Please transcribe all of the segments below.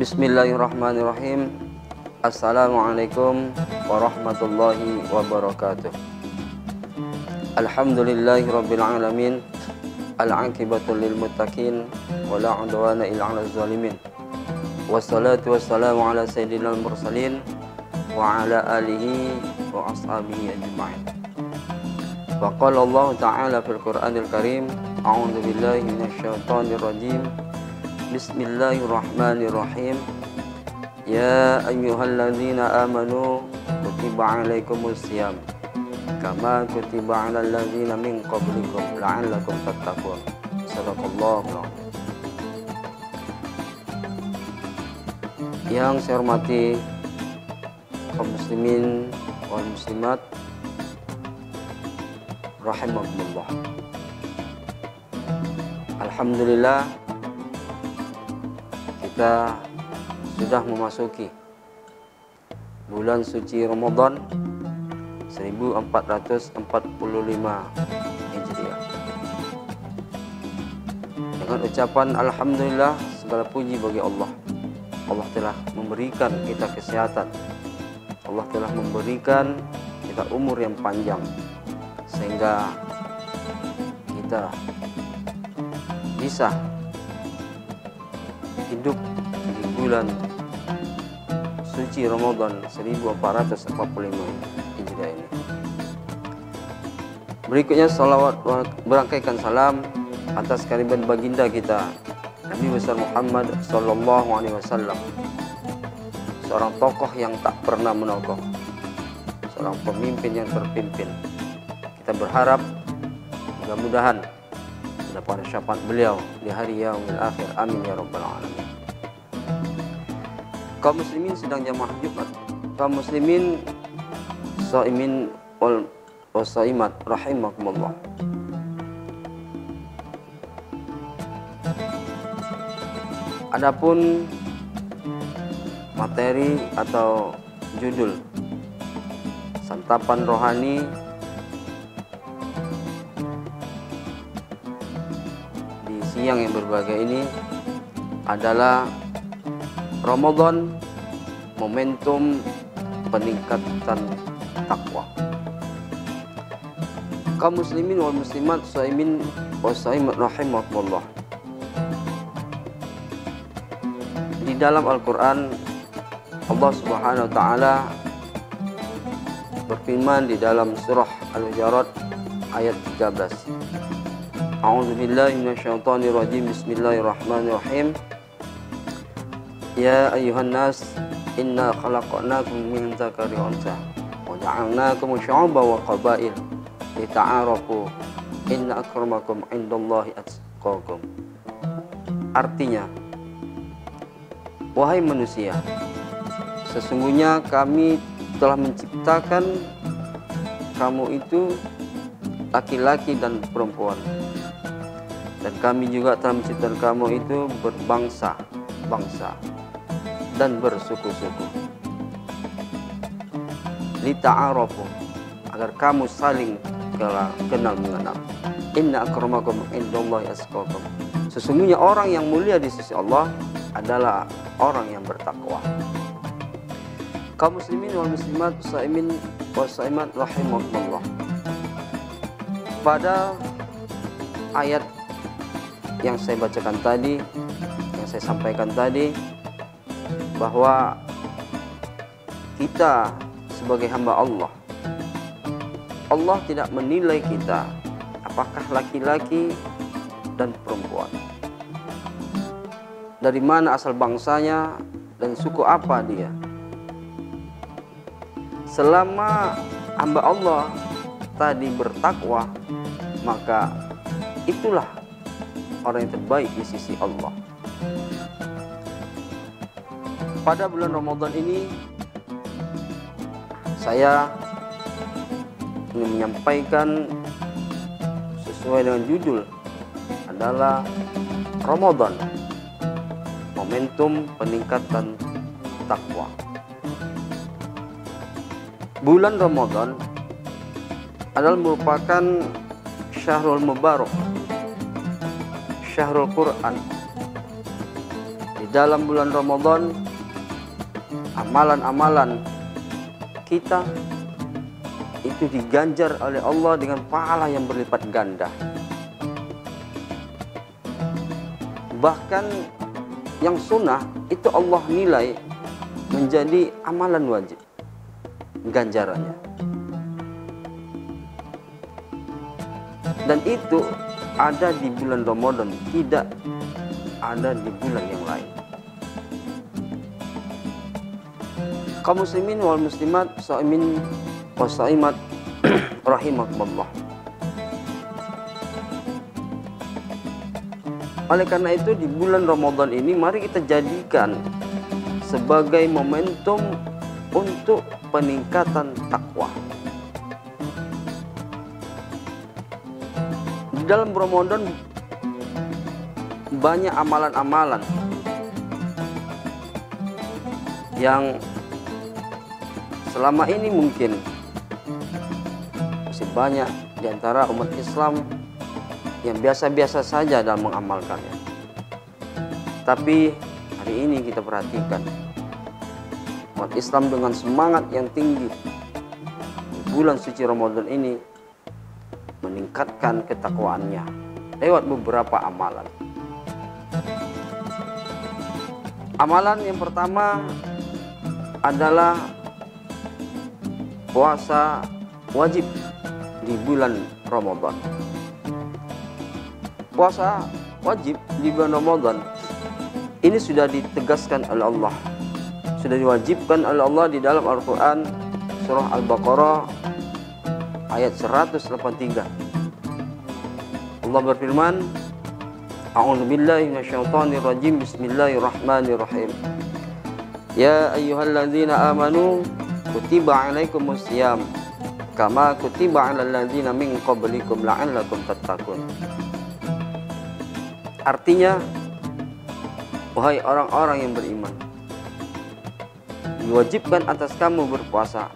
Bismillahirrahmanirrahim. Assalamualaikum warahmatullahi wabarakatuh. Alhamdulillahirabbil alamin. Al-'aqibatu lil muttaqin wa la 'udwana illa 'alal zalimin. Wassalatu wassalamu ala sayyidil mursalin wa ala alihi wa ashabihi ajma'in. Wa qala Allah ta'ala fil Qur'anil Karim, a'udzu billahi minasyaitonir rajim. Bismillahirrahmanirrahim. Ya ayyuhalladzina amanu kutiba 'alaikumus shiyam kama kutiba 'alal ladzina min qablikum la'allakum tattaqun. Shadaqallahul 'azim. Yang saya hormati kaum muslimin wal muslimat rahimakumullah. Alhamdulillah, kita sudah memasuki bulan suci Ramadan 1445 Hijriah. Dengan ucapan alhamdulillah, segala puji bagi Allah. Allah telah memberikan kita kesehatan. Allah telah memberikan kita umur yang panjang sehingga kita bisa hidup di bulan suci Ramadan 1445 Hijriah ini. Berikutnya salawat berangkaikan salam atas kehadiran baginda kita Nabi besar Muhammad sallallahu alaihi wasallam, seorang tokoh yang tak pernah menokoh, seorang pemimpin yang terpimpin. Kita berharap mudah-mudahan mendapat syafaat beliau di hari yaumil akhir. Amin ya rabbal alamin. Kaum muslimin sedang jamaah Jumat, kaum muslimin shaimin wal shaimat rahimakumullah. Adapun materi atau judul santapan rohani di siang yang berbahagia ini adalah Ramadan, momentum peningkatan takwa. Kaum muslimin wal muslimat shaimin wa shaimat rahimakumullah. Di dalam Al-Qur'an Allah Subhanahu wa taala berfirman di dalam surah Al-Hujurat ayat 13. A'udzu billahi minasyaitonir rajim. Bismillahirrahmanirrahim. Ya ayyuhan nas inna khalaqnakum min dzakari wa untha wa ja'alnakum syu'uban wa qabail lita'arafu inna akramakum 'indallahi atqakum. Artinya, wahai manusia, sesungguhnya kami telah menciptakan kamu itu laki-laki dan perempuan, dan kami juga telah menciptakan kamu itu berbangsa-bangsa dan bersuku-suku. Lita'arafu, agar kamu saling kenal mengenal. Inna akramakum indallahi atqakum. Sesungguhnya orang yang mulia di sisi Allah adalah orang yang bertakwa. Kaum muslimin wal muslimat shaimin wa shaimat rahimakumullah. Pada ayat yang saya bacakan tadi, yang saya sampaikan tadi, bahwa kita sebagai hamba Allah, Allah tidak menilai kita apakah laki-laki dan perempuan, dari mana asal bangsanya dan suku apa dia. Selama hamba Allah tadi bertakwa, maka itulah orang yang terbaik di sisi Allah. Pada bulan Ramadan ini saya ingin menyampaikan sesuai dengan judul adalah Ramadan, momentum peningkatan takwa. Bulan Ramadan adalah merupakan Syahrul Mubarak, Syahrul Quran. Di dalam bulan Ramadan amalan-amalan kita itu diganjar oleh Allah dengan pahala yang berlipat ganda. Bahkan yang sunnah itu Allah nilai menjadi amalan wajib ganjarannya. Dan itu ada di bulan Ramadan, tidak ada di bulan yang lain. Kaum muslimin wal muslimat, shaimin wa shaimat rahimakumullah. Oleh karena itu di bulan Ramadan ini mari kita jadikan sebagai momentum untuk peningkatan takwa. Di dalam Ramadan banyak amalan-amalan yang selama ini mungkin masih banyak di antara umat Islam yang biasa-biasa saja dalam mengamalkannya. Tapi hari ini kita perhatikan umat Islam dengan semangat yang tinggi di bulan suci Ramadan ini meningkatkan ketakwaannya lewat beberapa amalan. Amalan yang pertama adalah puasa wajib di bulan Ramadan. Puasa wajib di bulan Ramadan ini sudah ditegaskan oleh Allah, sudah diwajibkan oleh Allah di dalam Al-Quran surah Al-Baqarah ayat 183. Allah berfirman, A'udzubillahi minasyaitonirrajim, bismillahirrahmanirrahim. Ya ayyuhalladzina amanu kutiba alaikumusiyam kama kutiba alal ladzina min qablikum la'allakum tattaqun. Artinya, wahai orang-orang yang beriman, diwajibkan atas kamu berpuasa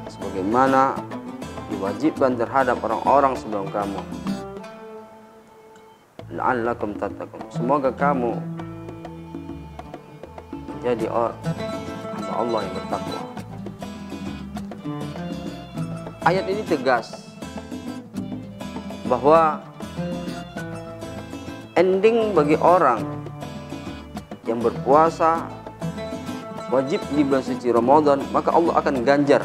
sebagaimana diwajibkan terhadap orang-orang sebelum kamu. La'allakum tattaqun. Semoga kamu menjadi hamba Allah yang bertakwa. Ayat ini tegas bahwa ending bagi orang yang berpuasa wajib di bulan suci Ramadan, maka Allah akan ganjar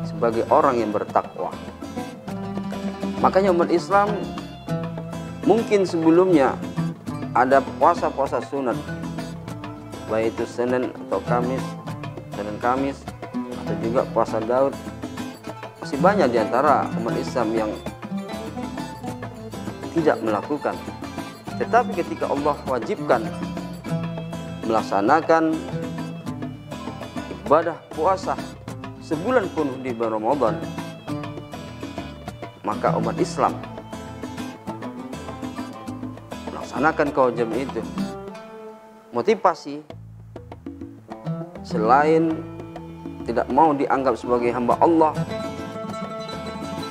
sebagai orang yang bertakwa. Makanya umat Islam mungkin sebelumnya ada puasa-puasa sunat, baik itu Senin atau Kamis, Senin Kamis, atau juga puasa Daud. Masih banyak di antara umat Islam yang tidak melakukan. Tetapi ketika Allah wajibkan melaksanakan ibadah puasa sebulan penuh di bulan Ramadan, maka umat Islam melaksanakan kewajiban itu. Motivasi selain tidak mau dianggap sebagai hamba Allah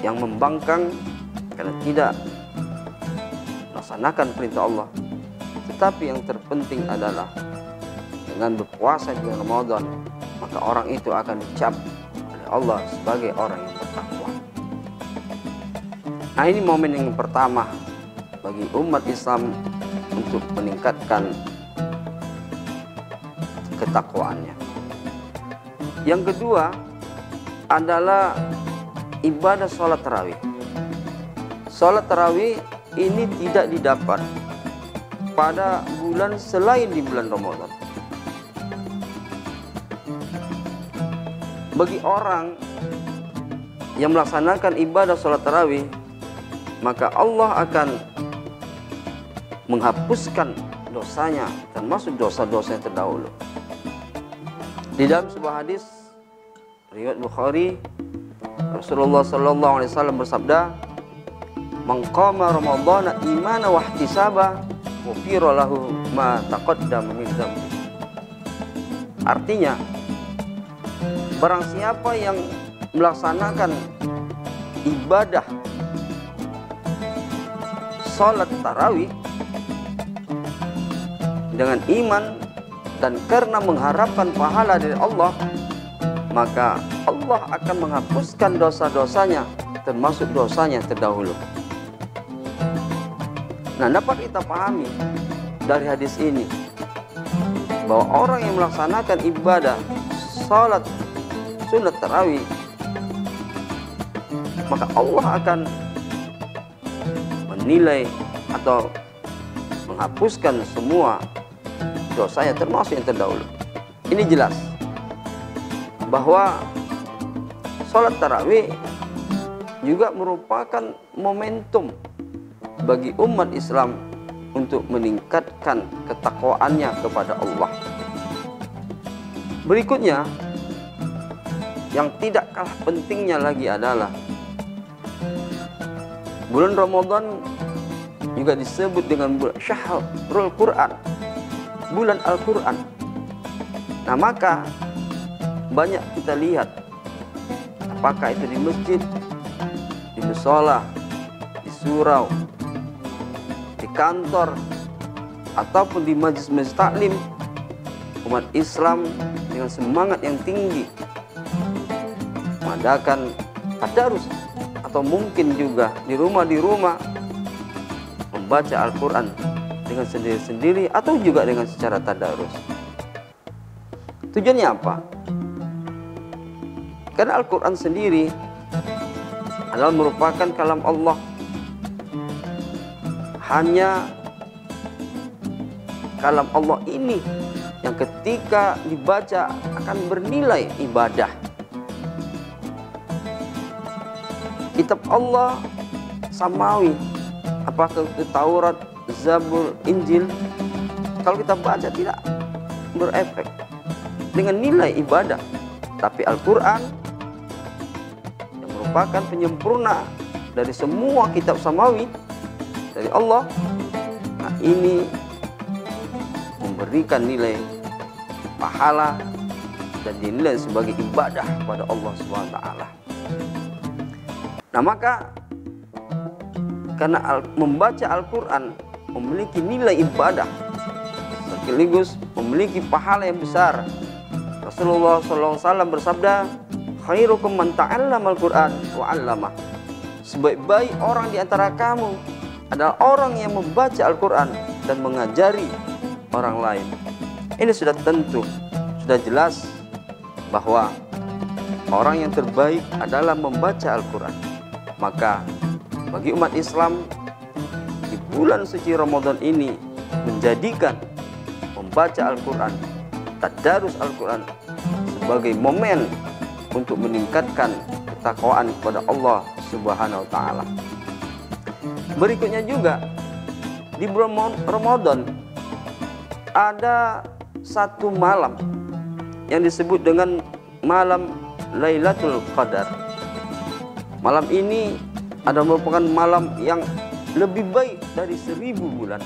yang membangkang karena tidak melaksanakan perintah Allah, tetapi yang terpenting adalah dengan berpuasa di bulan Ramadan, maka orang itu akan dicap oleh Allah sebagai orang yang bertakwa. Nah, ini momen yang pertama bagi umat Islam untuk meningkatkan ketakwaannya. Yang kedua adalah ibadah sholat tarawih. Sholat tarawih ini tidak didapat pada bulan selain di bulan Ramadan. Bagi orang yang melaksanakan ibadah sholat tarawih, maka Allah akan menghapuskan dosanya, termasuk dosa-dosa yang terdahulu. Di dalam sebuah hadis riwayat Bukhari, Rasulullah sallallahu alaihi wasallam bersabda, "Man qama Ramadhana imana wa ihtisaba, ghufira lahu ma taqaddama min dzambi." Artinya, barang siapa yang melaksanakan ibadah salat tarawih dengan iman dan karena mengharapkan pahala dari Allah, maka Allah akan menghapuskan dosa-dosanya, termasuk dosanya terdahulu. Nah, dapat kita pahami dari hadis ini bahwa orang yang melaksanakan ibadah salat sunat tarawih, maka Allah akan menilai atau menghapuskan semua dosanya, termasuk yang terdahulu. Ini jelas bahwa salat tarawih juga merupakan momentum bagi umat Islam untuk meningkatkan ketakwaannya kepada Allah. Berikutnya, yang tidak kalah pentingnya lagi adalah bulan Ramadan juga disebut dengan bulan Syahrul Quran, bulan Al-Quran. Nah, maka banyak kita lihat, apakah itu di masjid, di mushola, di surau, di kantor, ataupun di majelis taklim, umat Islam dengan semangat yang tinggi mengadakan tadarus, atau mungkin juga di rumah membaca Al-Quran dengan sendiri-sendiri atau juga dengan secara tadarus. Tujuannya apa? Karena Al-Quran sendiri adalah merupakan kalam Allah. Hanya kalam Allah ini yang ketika dibaca akan bernilai ibadah. Kitab Allah samawi, apakah itu Taurat, Zabur, Injil, kalau kita baca tidak berefek dengan nilai ibadah. Tapi Al-Quran yang merupakan penyempurna dari semua kitab samawi dari Allah, nah ini memberikan nilai pahala dan dinilai sebagai ibadah kepada Allah Subhanahu wa taala. Nah, maka karena membaca Al-Quran memiliki nilai ibadah sekaligus memiliki pahala yang besar. Rasulullah SAW bersabda, khairukum man ta'allama al-Quran wa 'allamah. Sebaik-baik orang di antara kamu adalah orang yang membaca Al-Quran dan mengajari orang lain. Ini sudah tentu, sudah jelas bahwa orang yang terbaik adalah membaca Al-Quran. Maka bagi umat Islam di bulan suci Ramadan ini menjadikan membaca Al-Quran, tadarus Al-Quran sebagai momen untuk meningkatkan ketakwaan kepada Allah Subhanahu wa taala. Berikutnya juga di bulan Ramadan ada satu malam yang disebut dengan malam Lailatul Qadar. Malam ini adalah merupakan malam yang lebih baik dari 1000 bulan.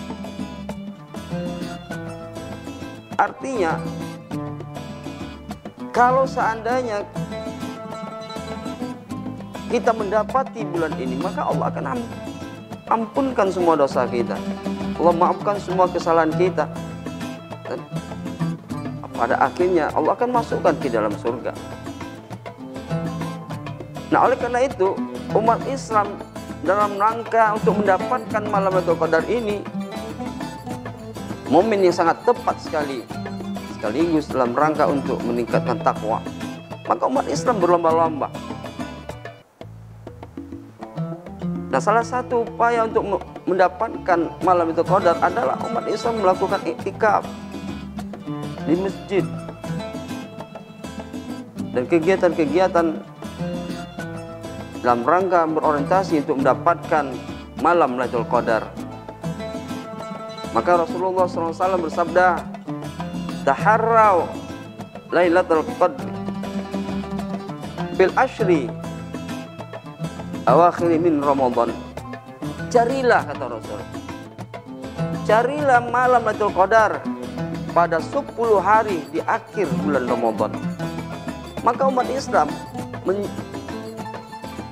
Artinya, kalau seandainya kita mendapati bulan ini, maka Allah akan ampunkan semua dosa kita. Allah maafkan semua kesalahan kita. Dan pada akhirnya Allah akan masukkan ke dalam surga. Nah, oleh karena itu umat Islam dalam rangka untuk mendapatkan malam Lailatul Qadar ini, momen yang sangat tepat sekaligus dalam rangka untuk meningkatkan takwa, maka umat Islam berlomba-lomba. Nah, salah satu upaya untuk mendapatkan malam Lailatul Qadar adalah umat Islam melakukan iktikaf di masjid dan kegiatan-kegiatan dalam rangka berorientasi untuk mendapatkan malam Lailatul Qadar. Maka Rasulullah SAW bersabda, taharrau Lailatul Qadri bil ashri awakhir min Ramadan. Carilah, kata Rasul, carilah malam Lailatul Qadar pada 10 hari di akhir bulan Ramadan. Maka umat Islam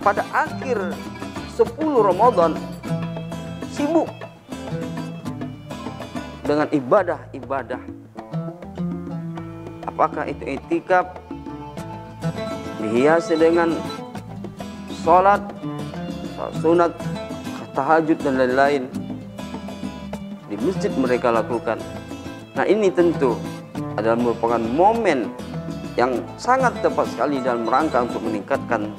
pada akhir 10 Ramadan sibuk dengan ibadah-ibadah. Apakah itu i'tikaf dihiasi dengan sholat sunat, tahajud dan lain-lain di masjid mereka lakukan. Nah, ini tentu adalah merupakan momen yang sangat tepat sekali dalam rangka untuk meningkatkan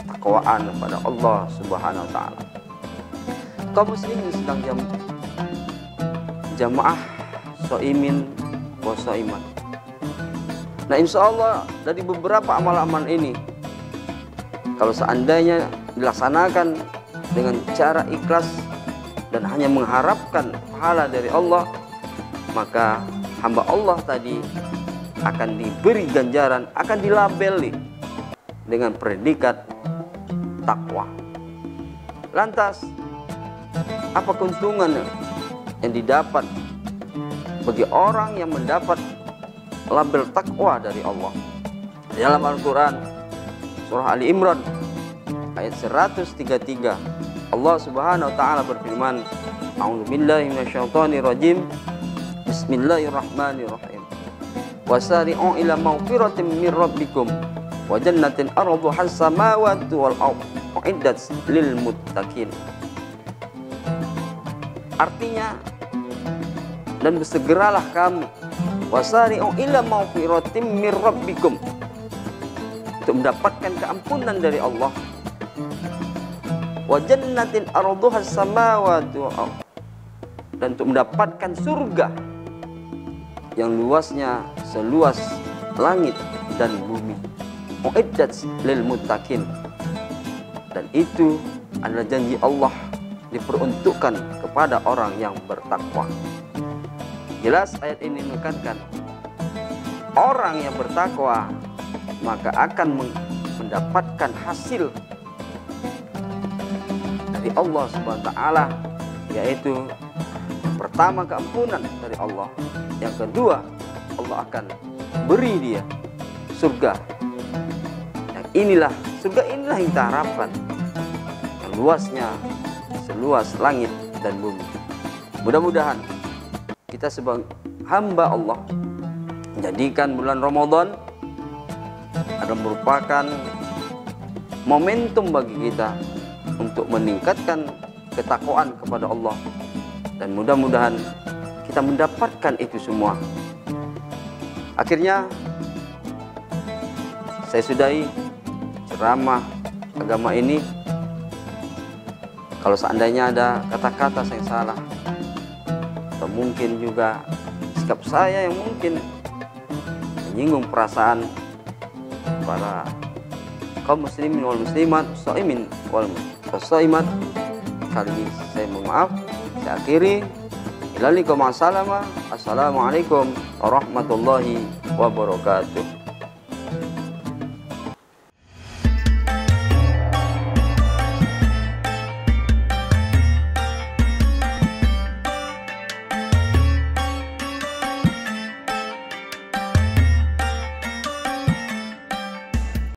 takwaan kepada Allah Subhanahu wa taala. Kaum muslimin sedang jamaah shaimin wa shaimat. Nah, insya Allah dari beberapa amal-amal ini, kalau seandainya dilaksanakan dengan cara ikhlas dan hanya mengharapkan pahala dari Allah, maka hamba Allah tadi akan diberi ganjaran, akan dilabeli dengan predikat takwa. Lantas, apa keuntungan yang didapat bagi orang yang mendapat label takwa dari Allah? Dalam Al-Quran surah Ali Imran ayat 133, Allah Subhanahu wa taala berfirman, A'udzubillahi minasyaitonir rajim. Bismillahirrahmanirrahim. Wasari'u ila maghfiratin min rabbikum wa jannatin arduhas samawati wal ardh uiddat lil muttaqin. Artinya, dan bersegeralah kamu, wasari'u ila maghfiratin min rabbikum, untuk mendapatkan keampunan dari Allah, wa jannatin arduhas samawati wal ardh, dan untuk mendapatkan surga yang luasnya seluas langit dan bumi, uiddat lil muttaqin, dan itu adalah janji Allah diperuntukkan kepada orang yang bertakwa. Jelas ayat ini menekankan orang yang bertakwa maka akan mendapatkan hasil dari Allah Subhanahu wa taala, yaitu pertama keampunan dari Allah, yang kedua Allah akan beri dia surga. Surga inilah yang kita harapkan, yang luasnya seluas langit dan bumi. Mudah-mudahan kita sebagai hamba Allah menjadikan bulan Ramadan adalah merupakan momentum bagi kita untuk meningkatkan ketakwaan kepada Allah, dan mudah-mudahan kita mendapatkan itu semua. Akhirnya saya sudahi ceramah agama ini. Kalau seandainya ada kata-kata yang salah, atau mungkin juga sikap saya yang mungkin menyinggung perasaan para kaum muslimin wal muslimat, shaimin wal shaimat, kali ini saya mohon maaf. Saya akhiri. Assalamualaikum warahmatullahi wabarakatuh.